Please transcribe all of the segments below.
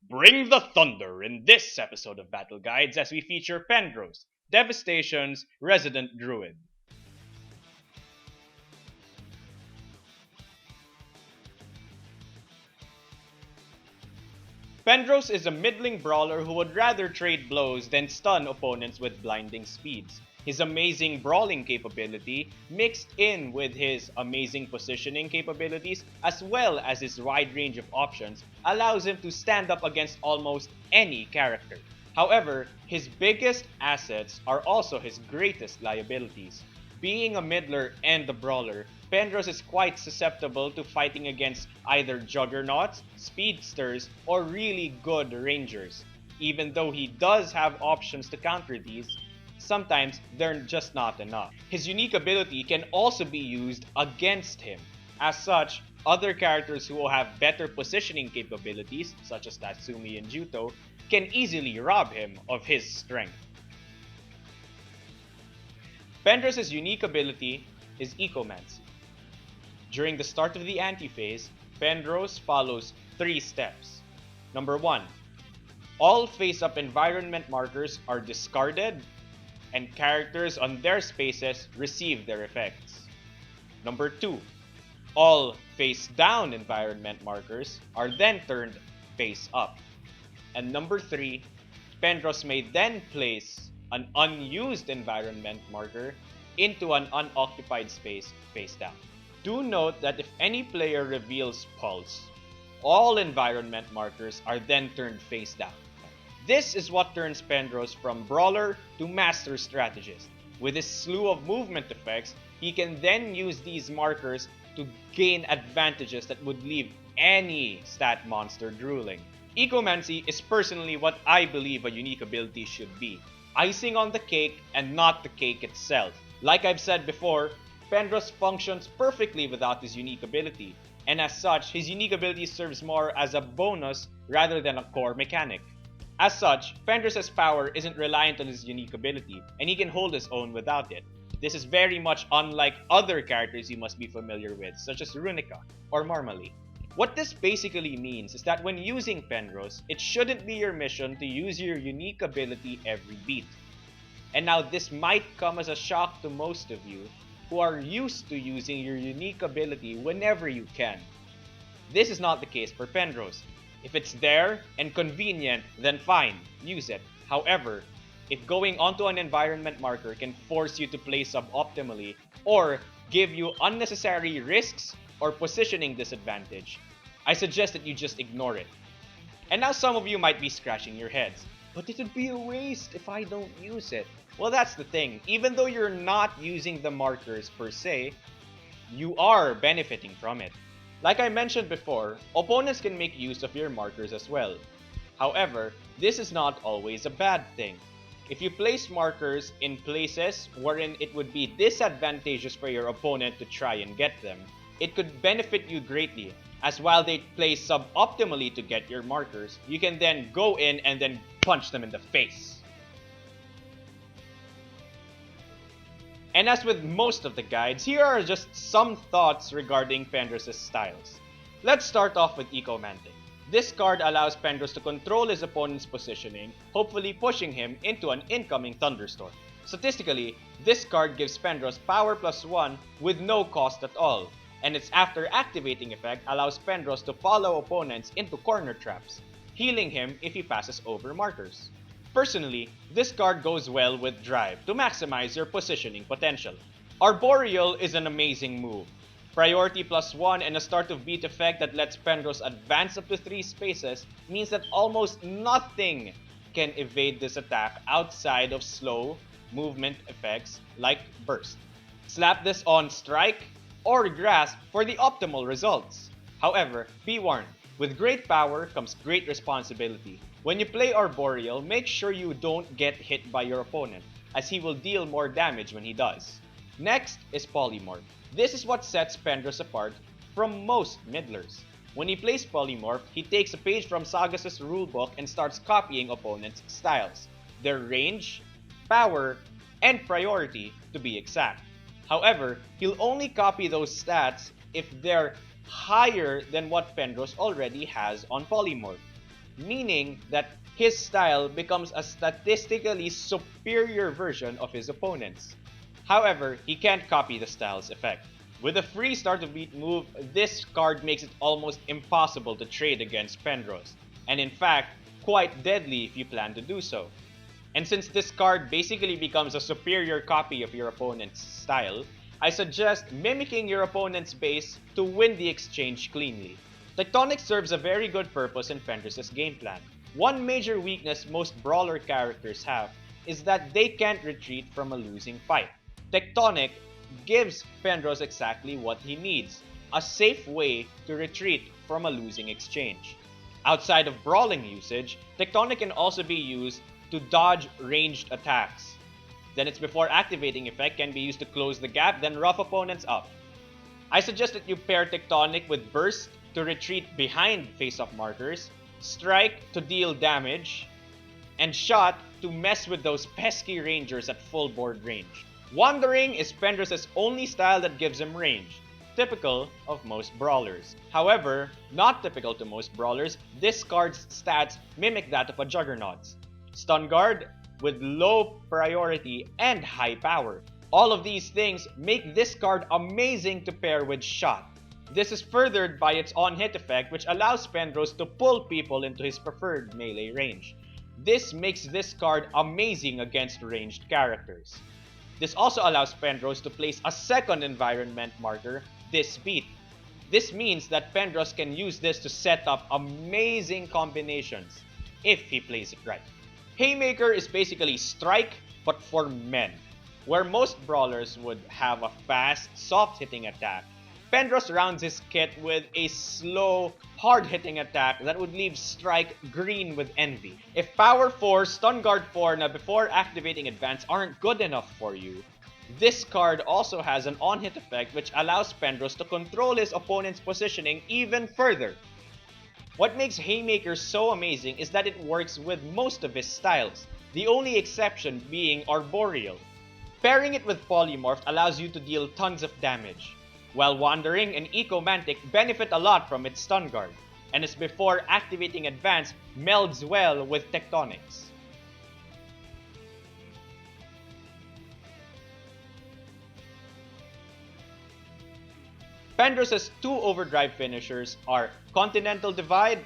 Bring the thunder in this episode of Battle Guides as we feature Pendros, Devastation's resident druid. Pendros is a middling brawler who would rather trade blows than stun opponents with blinding speeds. His amazing brawling capability, mixed in with his amazing positioning capabilities, as well as his wide range of options, allows him to stand up against almost any character. However, his biggest assets are also his greatest liabilities. Being a middler and a brawler, Pendros is quite susceptible to fighting against either juggernauts, speedsters, or really good rangers. Even though he does have options to counter these, sometimes they're just not enough. His unique ability can also be used against him. As such, other characters who have better positioning capabilities, such as Tatsumi and Juto, can easily rob him of his strength. Pendros' unique ability is Ecomancy. During the start of the anti-phase, Pendros follows 3 steps. Number 1. All face-up environment markers are discarded and characters on their spaces receive their effects. Number 2. All face-down environment markers are then turned face-up. And number 3. Pendros may then place an unused environment marker into an unoccupied space face down. Do note that if any player reveals Pulse, all environment markers are then turned face down. This is what turns Pendros from brawler to master strategist. With his slew of movement effects, he can then use these markers to gain advantages that would leave any stat monster drooling. Ecomancy is personally what I believe a unique ability should be. Icing on the cake and not the cake itself. Like I've said before, Pendros functions perfectly without his unique ability, and as such, his unique ability serves more as a bonus rather than a core mechanic. As such, Pendros' power isn't reliant on his unique ability, and he can hold his own without it. This is very much unlike other characters you must be familiar with, such as Runica or Marmali. What this basically means is that when using Pendros, it shouldn't be your mission to use your unique ability every beat. And now this might come as a shock to most of you who are used to using your unique ability whenever you can. This is not the case for Pendros. If it's there and convenient, then fine, use it. However, if going onto an environment marker can force you to play suboptimally or give you unnecessary risks or positioning disadvantage, I suggest that you just ignore it. And now some of you might be scratching your heads. But it would be a waste if I don't use it. Well, that's the thing. Even though you're not using the markers per se, you are benefiting from it. Like I mentioned before, opponents can make use of your markers as well. However, this is not always a bad thing. If you place markers in places wherein it would be disadvantageous for your opponent to try and get them, it could benefit you greatly, as while they play suboptimally to get your markers, you can then go in and then punch them in the face. And as with most of the guides, here are just some thoughts regarding Pendros' styles. Let's start off with Ecomantic. This card allows Pendros to control his opponent's positioning, hopefully pushing him into an incoming thunderstorm. Statistically, this card gives Pendros power +1 with no cost at all, and its after activating effect allows Pendros to follow opponents into corner traps, healing him if he passes over markers. Personally, this card goes well with Drive to maximize your positioning potential. Arboreal is an amazing move. Priority +1 and a start of beat effect that lets Pendros advance up to 3 spaces means that almost nothing can evade this attack outside of slow movement effects like Burst. Slap this on Strike or Grasp for the optimal results. However, be warned, with great power comes great responsibility. When you play Arboreal, make sure you don't get hit by your opponent, as he will deal more damage when he does. Next is Polymorph. This is what sets Pendros apart from most middlers. When he plays Polymorph, he takes a page from Sagas' rulebook and starts copying opponents' styles, their range, power, and priority to be exact. However, he'll only copy those stats if they're higher than what Pendros already has on Polymorph. meaning that his style becomes a statistically superior version of his opponent's. However, he can't copy the style's effect. With a free start of beat move, this card makes it almost impossible to trade against Pendros, and in fact, quite deadly if you plan to do so. And since this card basically becomes a superior copy of your opponent's style, I suggest mimicking your opponent's base to win the exchange cleanly. Tectonic serves a very good purpose in Pendros' game plan. One major weakness most brawler characters have is that they can't retreat from a losing fight. Tectonic gives Pendros exactly what he needs, a safe way to retreat from a losing exchange. Outside of brawling usage, Tectonic can also be used to dodge ranged attacks. Then its before activating effect can be used to close the gap, then rough opponents up. I suggest that you pair Tectonic with Burst to retreat behind face-up markers, Strike to deal damage, and Shot to mess with those pesky rangers at full board range. Wandering is Pendros' only style that gives him range, typical of most brawlers. However, not typical to most brawlers, this card's stats mimic that of a Juggernaut's. Stun Guard with low priority and high power. All of these things make this card amazing to pair with Shot. This is furthered by its on-hit effect, which allows Pendros to pull people into his preferred melee range. This makes this card amazing against ranged characters. This also allows Pendros to place a second environment marker this beat. This means that Pendros can use this to set up amazing combinations if he plays it right. Haymaker is basically Strike but for men. Where most brawlers would have a fast, soft-hitting attack, Pendros rounds his kit with a slow, hard-hitting attack that would leave Strike green with envy. If Power 4, Stun Guard 4 na before activating Advance aren't good enough for you, this card also has an on-hit effect which allows Pendros to control his opponent's positioning even further. What makes Haymaker so amazing is that it works with most of his styles, the only exception being Arboreal. Pairing it with Polymorph allows you to deal tons of damage, while Wandering and Ecomantic benefit a lot from its Stun Guard, and its before activating Advance melds well with Tectonics. Pendros' two Overdrive finishers are Continental Divide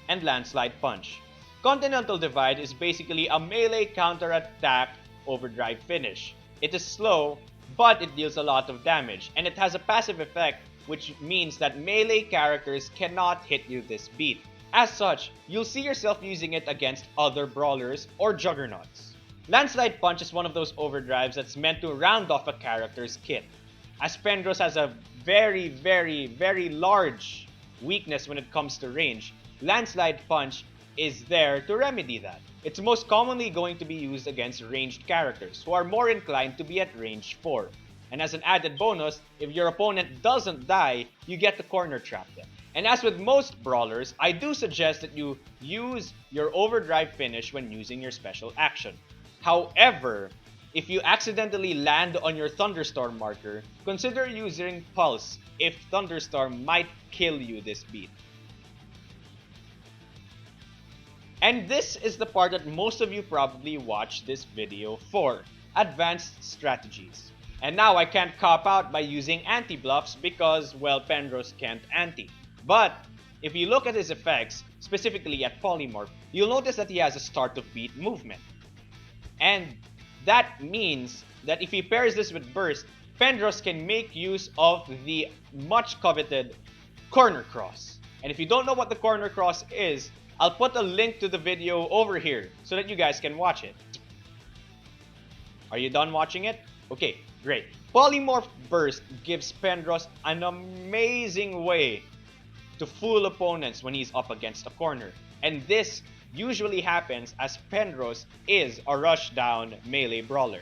and Landslide Punch. Continental Divide is basically a melee counter-attack Overdrive finish. It is slow, but it deals a lot of damage, and it has a passive effect which means that melee characters cannot hit you this beat. As such, you'll see yourself using it against other brawlers or juggernauts. Landslide Punch is one of those overdrives that's meant to round off a character's kit. As Pendros has a very large weakness when it comes to range, Landslide Punch is there to remedy that. It's most commonly going to be used against ranged characters who are more inclined to be at range 4. And as an added bonus, if your opponent doesn't die, you get to corner trap them. And as with most brawlers, I do suggest that you use your Overdrive finish when using your special action. However, if you accidentally land on your Thunderstorm marker, consider using Pulse if Thunderstorm might kill you this beat. And this is the part that most of you probably watched this video for, advanced strategies. And now I can't cop out by using anti-bluffs because, well, Pendros can't anti. But if you look at his effects, specifically at Polymorph, you'll notice that he has a start of beat movement. And that means that if he pairs this with Burst, Pendros can make use of the much coveted Corner Cross. And if you don't know what the Corner Cross is, I'll put a link to the video over here so that you guys can watch it. Are you done watching it? Okay, great. Polymorph Burst gives Pendros an amazing way to fool opponents when he's up against a corner. And this usually happens as Pendros is a rushdown melee brawler.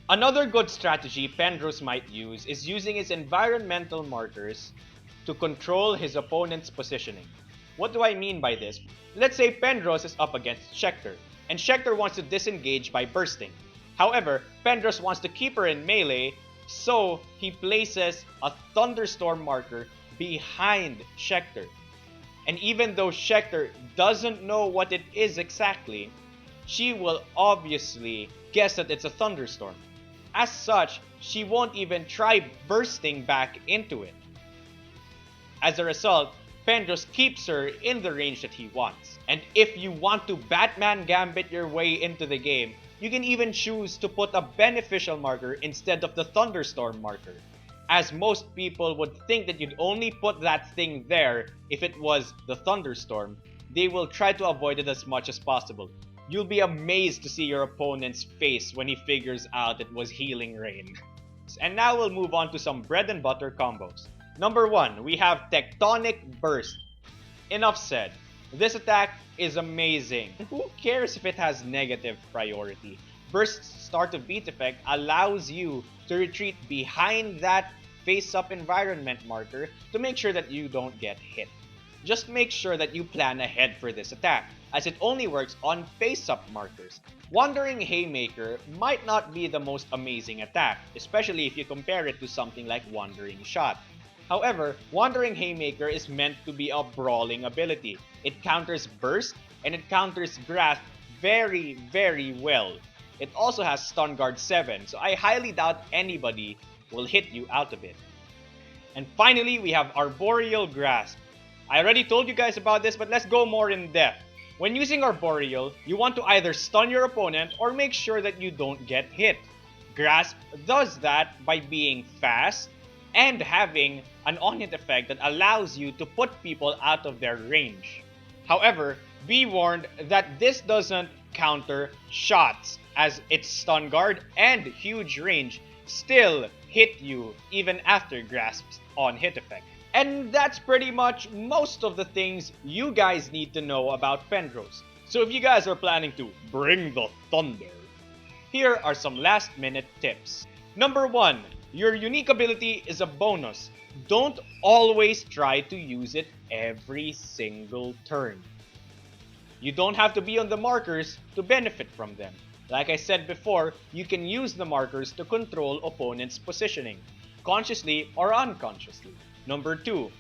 Another good strategy Pendros might use is using his environmental markers to control his opponent's positioning. What do I mean by this? Let's say Pendros is up against Schecter, and Schecter wants to disengage by bursting. However, Pendros wants to keep her in melee, so he places a Thunderstorm marker behind Schecter. And even though Schecter doesn't know what it is exactly, she will obviously guess that it's a thunderstorm. As such, she won't even try bursting back into it. As a result, Pendros keeps her in the range that he wants. And if you want to Batman Gambit your way into the game, you can even choose to put a beneficial marker instead of the thunderstorm marker, as most people would think that you'd only put that thing there if it was the thunderstorm. They will try to avoid it as much as possible. You'll be amazed to see your opponent's face when he figures out it was Healing Rain. And now we'll move on to some bread and butter combos. Number 1, we have Tectonic Burst. Enough said. This attack is amazing. Who cares if it has negative priority? Burst's start of beat effect allows you to retreat behind that face-up environment marker to make sure that you don't get hit. Just make sure that you plan ahead for this attack, as it only works on face-up markers. Wandering Haymaker might not be the most amazing attack, especially if you compare it to something like Wandering Shot. However, Wandering Haymaker is meant to be a brawling ability. It counters Burst and it counters Grasp very, very well. It also has Stun Guard 7, so I highly doubt anybody will hit you out of it. And finally, we have Arboreal Grasp. I already told you guys about this, but let's go more in depth. When using Arboreal, you want to either stun your opponent or make sure that you don't get hit. Grasp does that by being fast and having an on-hit effect that allows you to put people out of their range. However, be warned that this doesn't counter shots, as its stun guard and huge range still hit you even after Grasp's on-hit effect. And that's pretty much most of the things you guys need to know about Pendros. So if you guys are planning to bring the thunder, here are some last-minute tips. Number 1, your unique ability is a bonus. Don't always try to use it every single turn. You don't have to be on the markers to benefit from them. Like I said before, you can use the markers to control opponents' positioning, consciously or unconsciously. Number 2,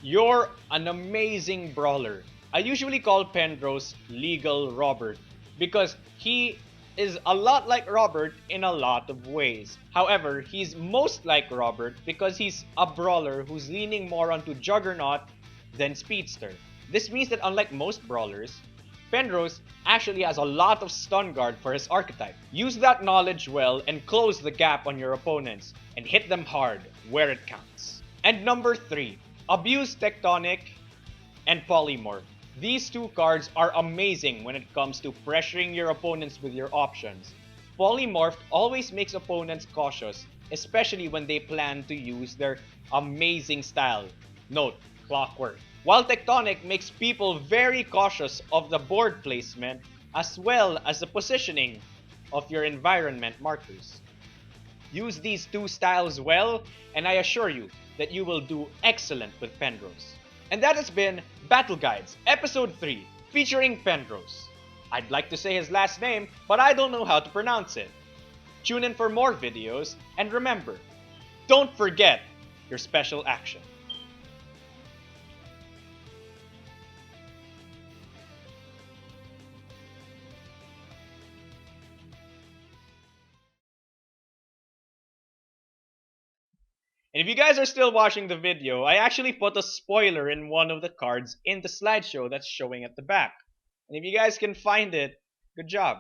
you're an amazing brawler. I usually call Pendros Legal Robert because he is a lot like Robert in a lot of ways. However, he's most like Robert because he's a brawler who's leaning more onto Juggernaut than Speedster. This means that unlike most brawlers, Pendros actually has a lot of stun guard for his archetype. Use that knowledge well and close the gap on your opponents and hit them hard where it counts. And number 3, abuse Tectonic and Polymorph. These two cards are amazing when it comes to pressuring your opponents with your options. Polymorph always makes opponents cautious, especially when they plan to use their amazing style. Note, Clockwork. While Tectonic makes people very cautious of the board placement as well as the positioning of your environment markers. Use these two styles well, and I assure you that you will do excellent with Pendros. And that has been Battle Guides, Episode 3, featuring Pendros. I'd like to say his last name, but I don't know how to pronounce it. Tune in for more videos, and remember, don't forget your special action. And if you guys are still watching the video, I actually put a spoiler in one of the cards in the slideshow that's showing at the back. And if you guys can find it, good job.